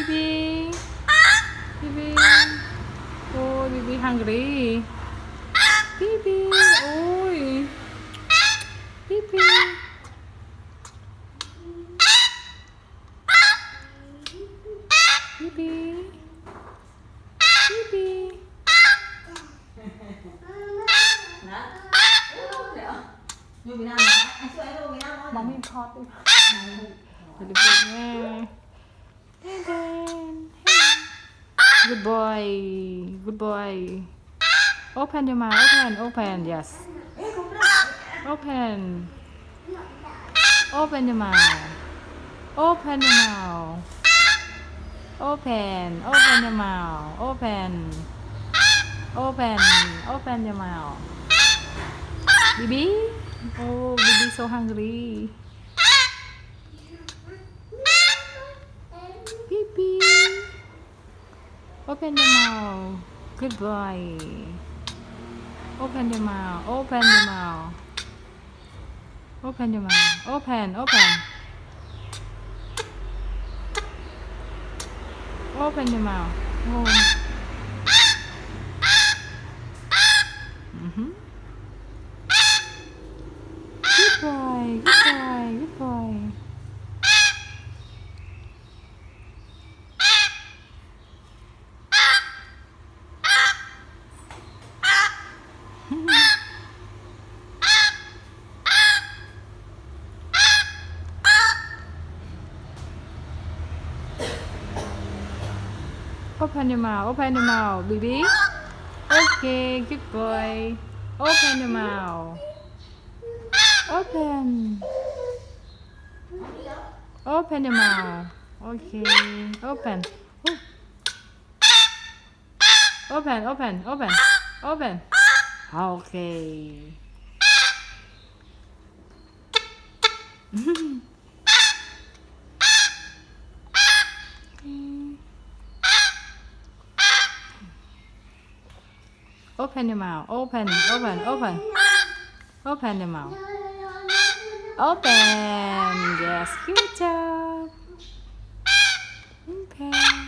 Bibi. Bibi. Oh, Bibi hungry. Bibi. Ôi. Bibi. Bibi. Bibi. Vô Việt Nam hả? Anh chưa anh vô Việt Nam thôi. Mong im hot đi. Để được nghe. Hey Dan. Hey. Good boy. Good boy. Open your mouth. Open. Yes. Open. Open your mouth. Open your mouth. Open your mouth. Open your mouth. Bibi. Oh, Bibi so hungry. Bibi. Open your mouth. Good boy. Open your mouth. Open your mouth. Open your mouth. Open. Open your mouth. Oh. Mm-hmm. Good boy. Good boy. Good boy. Open your mouth, Bibi. Okay, good boy. Open your mouth. Open your mouth. Okay, open. Ooh. Open. Okay. Open your mouth. Open your mouth. Open. Yes, good job. Okay.